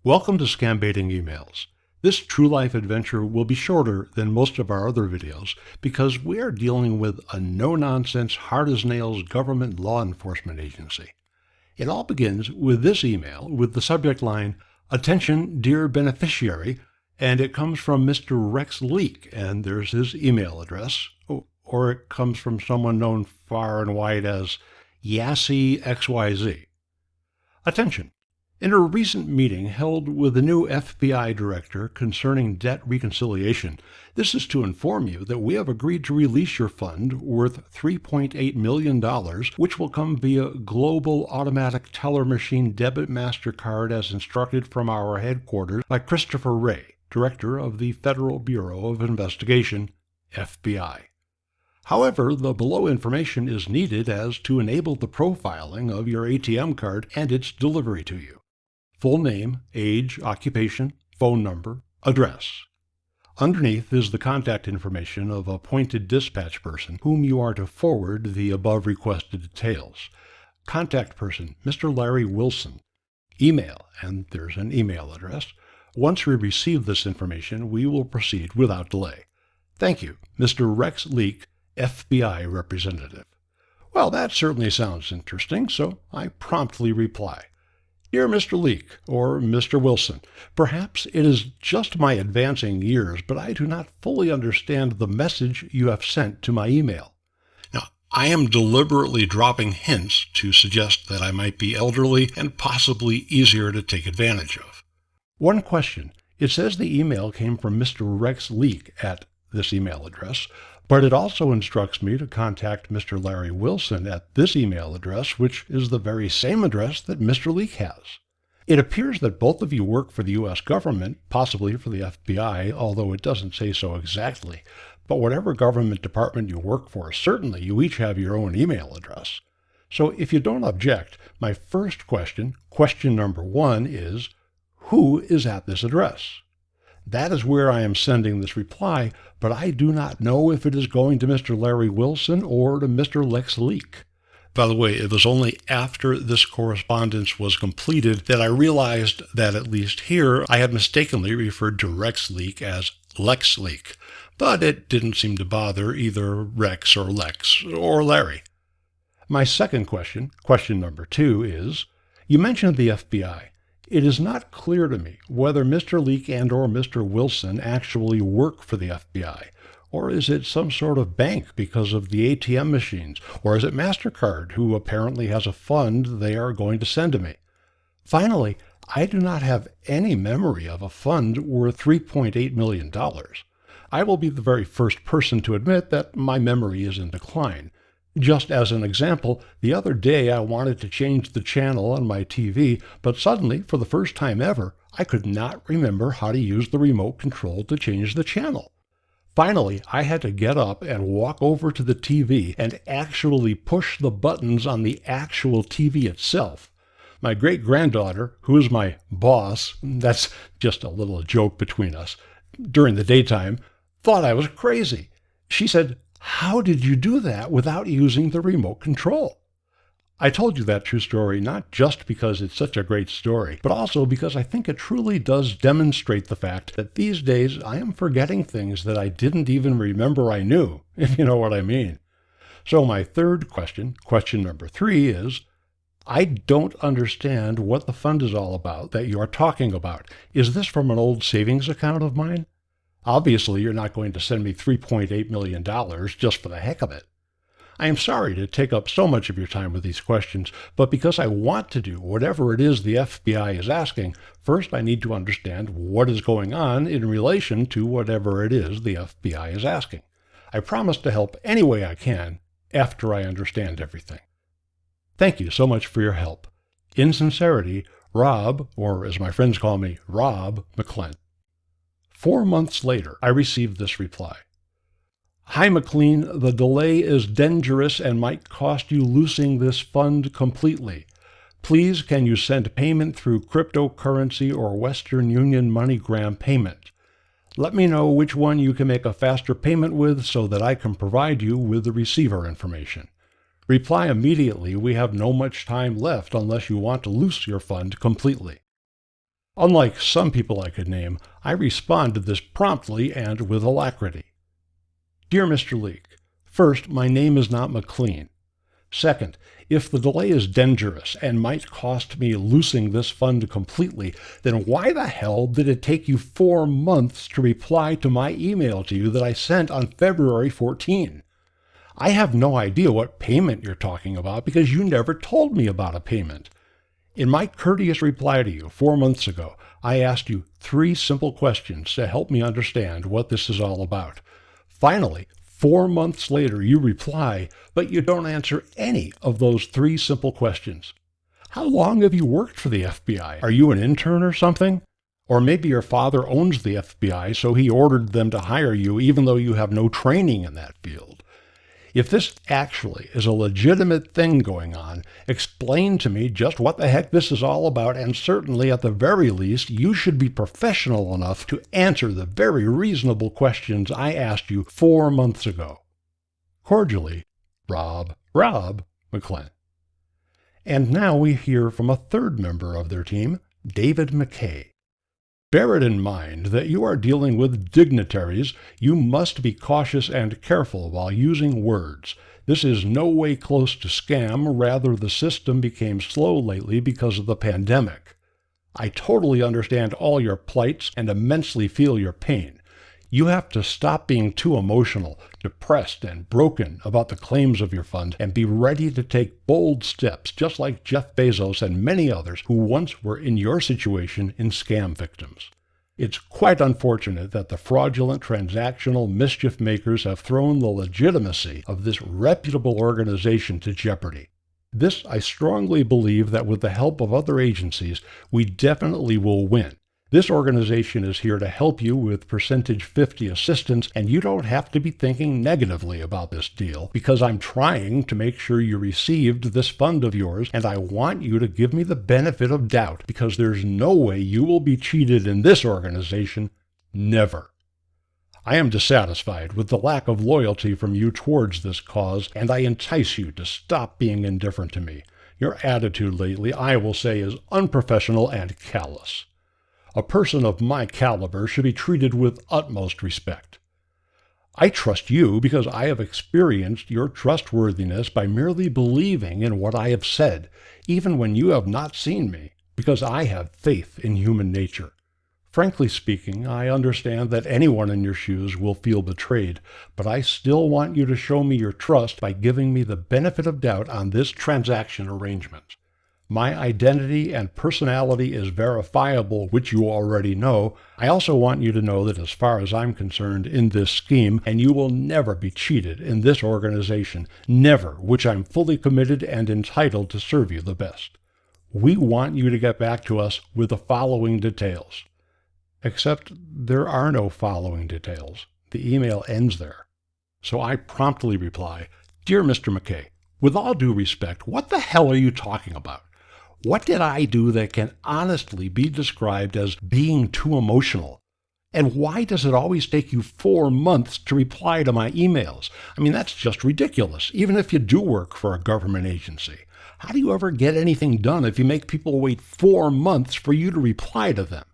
Welcome to Scambaiting Emails. This true-life adventure will be shorter than most of our other videos because we are dealing with a no-nonsense, hard-as-nails government law enforcement agency. It all begins with this email with the subject line, "Attention, dear beneficiary," and it comes from Mr. Rex Leak, and there's his email address, or it comes from someone known far and wide as Yassi XYZ. Attention! In a recent meeting held with the new FBI director concerning debt reconciliation, this is to inform you that we have agreed to release your fund worth $3.8 million, which will come via Global Automatic Teller Machine Debit MasterCard as instructed from our headquarters by Christopher Wray, Director of the Federal Bureau of Investigation, FBI. However, the below information is needed as to enable the profiling of your ATM card and its delivery to you. Full name, age, occupation, phone number, address. Underneath is the contact information of a appointed dispatch person whom you are to forward the above requested details. Contact person, Mr. Larry Wilson. Email, and there's an email address. Once we receive this information, we will proceed without delay. Thank you, Mr. Rex Leak, FBI representative. Well, that certainly sounds interesting, so I promptly reply. Dear Mr. Leak, or Mr. Wilson, perhaps it is just my advancing years, but I do not fully understand the message you have sent to my email. Now, I am deliberately dropping hints to suggest that I might be elderly and possibly easier to take advantage of. One question. It says the email came from Mr. Rex Leak at this email address, but it also instructs me to contact Mr. Larry Wilson at this email address, which is the very same address that Mr. Leak has. It appears that both of you work for the U.S. government, possibly for the FBI, although it doesn't say so exactly. But whatever government department you work for, certainly you each have your own email address. So if you don't object, my first question number 1 is, who is at this address? That is where I am sending this reply, but I do not know if it is going to Mr. Larry Wilson or to Mr. Lex Leak. By the way, it was only after this correspondence was completed that I realized that at least here I had mistakenly referred to Rex Leak as Lex Leak, but it didn't seem to bother either Rex or Lex or Larry. My second question number 2 is, you mentioned the FBI. It is not clear to me whether Mr. Leak and or Mr. Wilson actually work for the FBI, or is it some sort of bank because of the ATM machines, or is it MasterCard, who apparently has a fund they are going to send to me? Finally, I do not have any memory of a fund worth $3.8 million. I will be the very first person to admit that my memory is in decline. Just as an example, the other day I wanted to change the channel on my TV, but suddenly, for the first time ever, I could not remember how to use the remote control to change the channel. Finally, I had to get up and walk over to the TV and actually push the buttons on the actual TV itself. My great-granddaughter, who is my boss, that's just a little joke between us, during the daytime, thought I was crazy. She said, "How did you do that without using the remote control?" I told you that true story not just because it's such a great story, but also because I think it truly does demonstrate the fact that these days I am forgetting things that I didn't even remember I knew, if you know what I mean. So my third question number 3 is, I don't understand what the fund is all about that you are talking about. Is this from an old savings account of mine? Obviously, you're not going to send me $3.8 million just for the heck of it. I am sorry to take up so much of your time with these questions, but because I want to do whatever it is the FBI is asking, first I need to understand what is going on in relation to whatever it is the FBI is asking. I promise to help any way I can after I understand everything. Thank you so much for your help. In sincerity, Rob, or as my friends call me, Rob McClent. 4 months later, I received this reply. Hi, McLean. The delay is dangerous and might cost you losing this fund completely. Please, can you send payment through cryptocurrency or Western Union MoneyGram payment? Let me know which one you can make a faster payment with so that I can provide you with the receiver information. Reply immediately. We have no much time left unless you want to lose your fund completely. Unlike some people I could name, I respond to this promptly and with alacrity. Dear Mr. Leak, first, my name is not McLean. Second, if the delay is dangerous and might cost me losing this fund completely, then why the hell did it take you 4 months to reply to my email to you that I sent on February 14? I have no idea what payment you're talking about because you never told me about a payment. In my courteous reply to you 4 months ago, I asked you 3 simple questions to help me understand what this is all about. Finally, 4 months later, you reply, but you don't answer any of those 3 simple questions. How long have you worked for the FBI? Are you an intern or something? Or maybe your father owns the FBI, so he ordered them to hire you even though you have no training in that field. If this actually is a legitimate thing going on, explain to me just what the heck this is all about, and certainly at the very least, you should be professional enough to answer the very reasonable questions I asked you 4 months ago. Cordially, Rob McClellan. And now we hear from a third member of their team, David McKay. Bear it in mind that you are dealing with dignitaries. You must be cautious and careful while using words. This is no way close to scam, rather the system became slow lately because of the pandemic. I totally understand all your plights and immensely feel your pain. You have to stop being too emotional, depressed, and broken about the claims of your fund and be ready to take bold steps, just like Jeff Bezos and many others who once were in your situation in scam victims. It's quite unfortunate that the fraudulent transactional mischief makers have thrown the legitimacy of this reputable organization to jeopardy. This, I strongly believe that with the help of other agencies, we definitely will win. This organization is here to help you with percentage 50 assistance, and you don't have to be thinking negatively about this deal because I'm trying to make sure you received this fund of yours, and I want you to give me the benefit of doubt because there's no way you will be cheated in this organization. Never. I am dissatisfied with the lack of loyalty from you towards this cause, and I entice you to stop being indifferent to me. Your attitude lately, I will say, is unprofessional and callous. A person of my caliber should be treated with utmost respect. I trust you because I have experienced your trustworthiness by merely believing in what I have said, even when you have not seen me, because I have faith in human nature. Frankly speaking, I understand that anyone in your shoes will feel betrayed, but I still want you to show me your trust by giving me the benefit of doubt on this transaction arrangement. My identity and personality is verifiable, which you already know. I also want you to know that as far as I'm concerned in this scheme, and you will never be cheated in this organization, never, which I'm fully committed and entitled to serve you the best. We want you to get back to us with the following details. Except there are no following details. The email ends there. So I promptly reply, Dear Mr. McKay, with all due respect, what the hell are you talking about? What did I do that can honestly be described as being too emotional? And why does it always take you 4 months to reply to my emails? I mean, that's just ridiculous, even if you do work for a government agency. How do you ever get anything done if you make people wait 4 months for you to reply to them?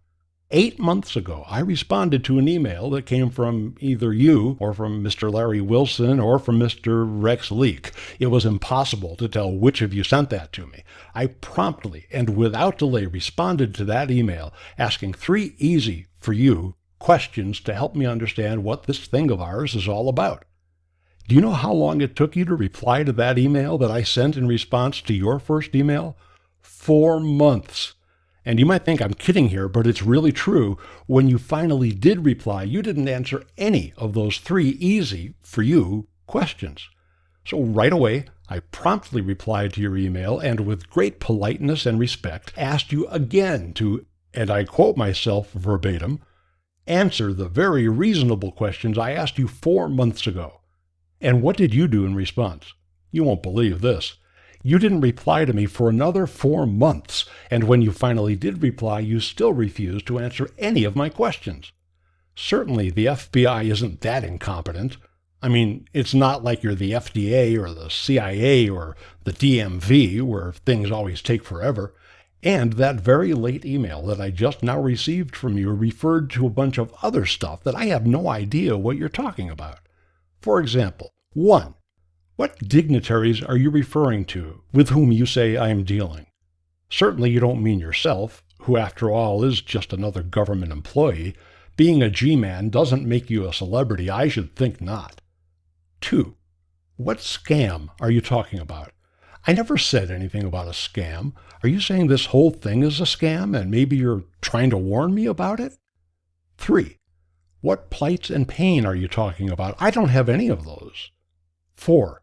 8 months ago, I responded to an email that came from either you or from Mr. Larry Wilson or from Mr. Rex Leak. It was impossible to tell which of you sent that to me. I promptly and without delay responded to that email, asking 3 easy, for you, questions to help me understand what this thing of ours is all about. Do you know how long it took you to reply to that email that I sent in response to your first email? 4 months. And you might think I'm kidding here, but it's really true. When you finally did reply, you didn't answer any of those 3 easy, for you, questions. So right away, I promptly replied to your email and with great politeness and respect asked you again to, and I quote myself verbatim, answer the very reasonable questions I asked you 4 months ago. And what did you do in response? You won't believe this. You didn't reply to me for another 4 months, and when you finally did reply, you still refused to answer any of my questions. Certainly, the FBI isn't that incompetent. I mean, it's not like you're the FDA or the CIA or the DMV, where things always take forever. And that very late email that I just now received from you referred to a bunch of other stuff that I have no idea what you're talking about. For example, 1. What dignitaries are you referring to with whom you say I am dealing? Certainly you don't mean yourself, who after all is just another government employee. Being a G-man doesn't make you a celebrity. I should think not. 2. What scam are you talking about? I never said anything about a scam. Are you saying this whole thing is a scam and maybe you're trying to warn me about it? 3. What plights and pain are you talking about? I don't have any of those. 4.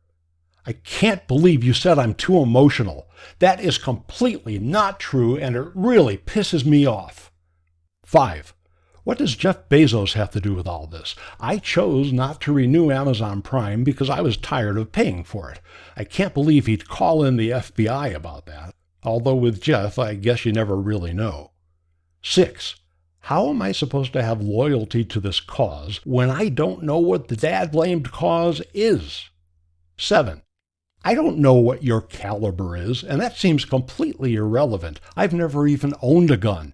I can't believe you said I'm too emotional. That is completely not true and it really pisses me off. 5. What does Jeff Bezos have to do with all this? I chose not to renew Amazon Prime because I was tired of paying for it. I can't believe he'd call in the FBI about that. Although with Jeff, I guess you never really know. 6. How am I supposed to have loyalty to this cause when I don't know what the dad-blamed cause is? 7. I don't know what your caliber is, and that seems completely irrelevant. I've never even owned a gun.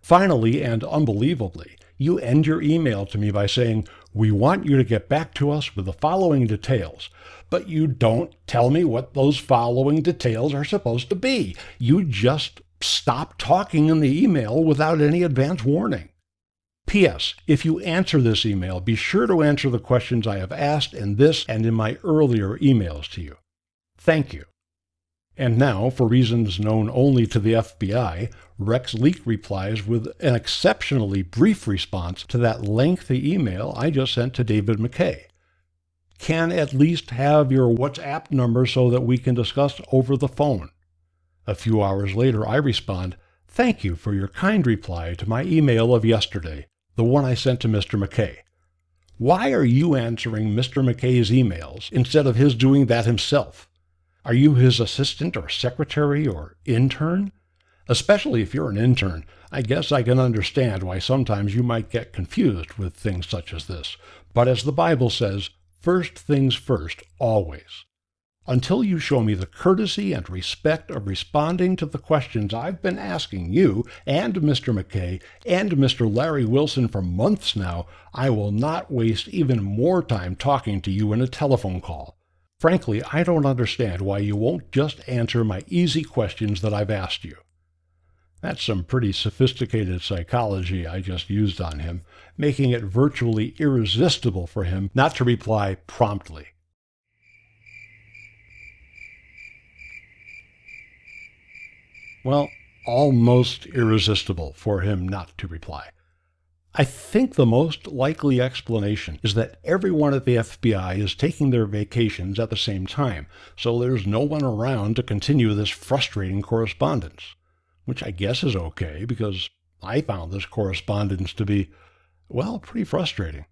Finally, and unbelievably, you end your email to me by saying, "We want you to get back to us with the following details." But you don't tell me what those following details are supposed to be. You just stop talking in the email without any advance warning. P.S. If you answer this email, be sure to answer the questions I have asked in this and in my earlier emails to you. Thank you. And now, for reasons known only to the FBI, Rex Leak replies with an exceptionally brief response to that lengthy email I just sent to David McKay. Can at least have your WhatsApp number so that we can discuss over the phone. A few hours later, I respond, "Thank you for your kind reply to my email of yesterday, the one I sent to Mr. McKay. Why are you answering Mr. McKay's emails instead of his doing that himself? Are you his assistant or secretary or intern? Especially if you're an intern, I guess I can understand why sometimes you might get confused with things such as this. But as the Bible says, first things first, always. Until you show me the courtesy and respect of responding to the questions I've been asking you and Mr. McKay and Mr. Larry Wilson for months now, I will not waste even more time talking to you in a telephone call. Frankly, I don't understand why you won't just answer my easy questions that I've asked you." That's some pretty sophisticated psychology I just used on him, making it virtually irresistible for him not to reply promptly. Well, almost irresistible for him not to reply. I think the most likely explanation is that everyone at the FBI is taking their vacations at the same time, so there's no one around to continue this frustrating correspondence. Which I guess is okay, because I found this correspondence to be, well, pretty frustrating.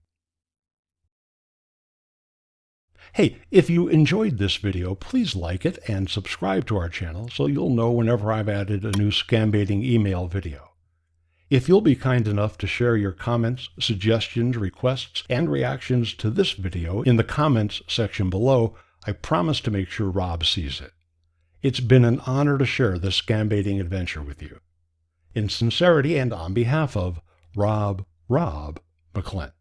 Hey, if you enjoyed this video, please like it and subscribe to our channel so you'll know whenever I've added a new Scambaiting email video. If you'll be kind enough to share your comments, suggestions, requests, and reactions to this video in the comments section below, I promise to make sure Rob sees it. It's been an honor to share this Scambaiting adventure with you. In sincerity and on behalf of Rob McClent.